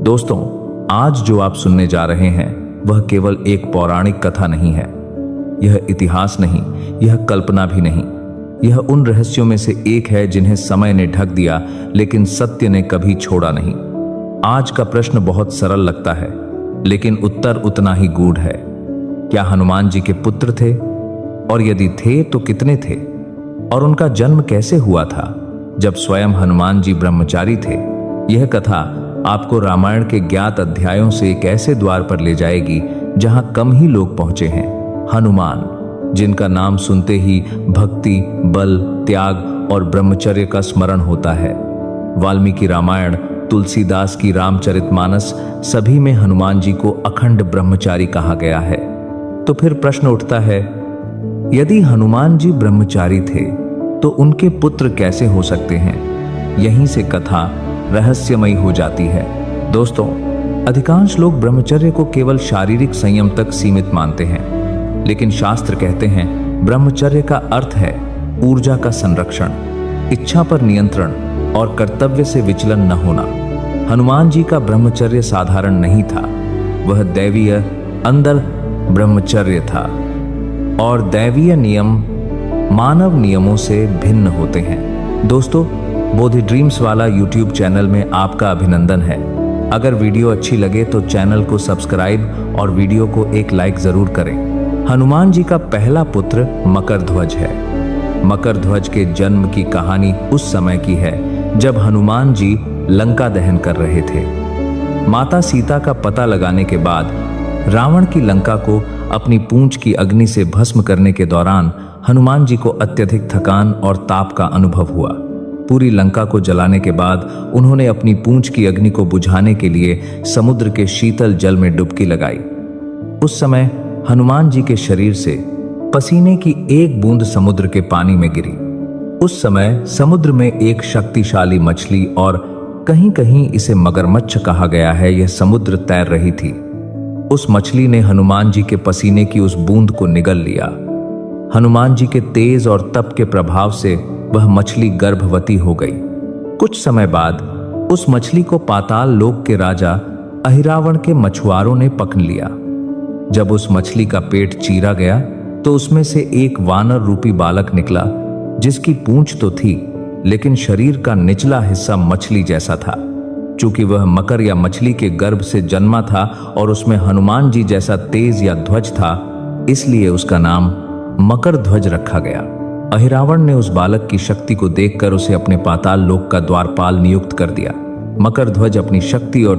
दोस्तों, आज जो आप सुनने जा रहे हैं वह केवल एक पौराणिक कथा नहीं है। यह इतिहास नहीं, यह कल्पना भी नहीं। यह उन रहस्यों में से एक है जिन्हें समय ने ढक दिया, लेकिन सत्य ने कभी छोड़ा नहीं। आज का प्रश्न बहुत सरल लगता है, लेकिन उत्तर उतना ही गूढ़ है। क्या हनुमान जी के पुत्र थे? और यदि थे तो कितने थे? और उनका जन्म कैसे हुआ था जब स्वयं हनुमान जी ब्रह्मचारी थे? यह कथा आपको रामायण के ज्ञात अध्यायों से एक ऐसे द्वार पर ले जाएगी जहां कम ही लोग पहुंचे हैं। हनुमान, जिनका नाम सुनते ही भक्ति, बल, त्याग और ब्रह्मचर्य का स्मरण होता है। वाल्मीकि रामायण, तुलसीदास की रामचरितमानस, सभी में हनुमान जी को अखंड ब्रह्मचारी कहा गया है। तो फिर प्रश्न उठता है, यदि हनुमान जी ब्रह्मचारी थे तो उनके पुत्र कैसे हो सकते हैं? यहीं से कथा रहस्यमयी हो जाती है। दोस्तों, अधिकांश लोग ब्रह्मचर्य को केवल शारीरिक संयम तक सीमित मानते हैं, लेकिन शास्त्र कहते हैं ब्रह्मचर्य का अर्थ है ऊर्जा का संरक्षण, इच्छा पर नियंत्रण और कर्तव्य से विचलन न होना। हनुमान जी का ब्रह्मचर्य साधारण नहीं था, वह दैवीय अंदर ब्रह्मचर्य था। और दैवीय नियम मानव नियमों से भिन्न होते हैं। दोस्तों, बोधि ड्रीम्स वाला यूट्यूब चैनल में आपका अभिनंदन है। अगर वीडियो अच्छी लगे तो चैनल को सब्सक्राइब और वीडियो को एक लाइक जरूर करें। हनुमान जी का पहला पुत्र मकरध्वज है। मकरध्वज के जन्म की कहानी उस समय की है जब हनुमान जी लंका दहन कर रहे थे। माता सीता का पता लगाने के बाद रावण की लंका को अपनी पूंछ की अग्नि से भस्म करने के दौरान हनुमान जी को अत्यधिक थकान और ताप का अनुभव हुआ। पूरी लंका को जलाने के बाद उन्होंने अपनी पूंछ की अग्नि को बुझाने के लिए समुद्र के शीतल जल में डुबकी लगाई। उस समय हनुमान जी के शरीर से पसीने की एक बूंद समुद्र के पानी में गिरी। उस समय समुद्र में एक शक्तिशाली मछली, और कहीं कहीं इसे मगरमच्छ कहा गया है, यह समुद्र तैर रही थी। उस मछली ने हनुमान जी के पसीने की उस बूंद को निगल लिया। हनुमान जी के तेज और तप के प्रभाव से वह मछली गर्भवती हो गई। कुछ समय बाद उस मछली को पाताल लोक के राजा अहिरावण के मछुआरों ने पकड़ लिया। जब उस मछली का पेट चीरा गया तो उसमें से एक वानर रूपी बालक निकला, जिसकी पूंछ तो थी, लेकिन शरीर का निचला हिस्सा मछली जैसा था। चूंकि वह मकर या मछली के गर्भ से जन्मा था और उसमें हनुमान जी जैसा तेज या ध्वज था, इसलिए उसका नाम मकर ध्वज रखा गया। अहिरावण ने उस बालक की शक्ति को देखकर उसे अपने पाताल लोक का द्वारपाल नियुक्त कर दिया। मकर ध्वज अपनी शक्ति और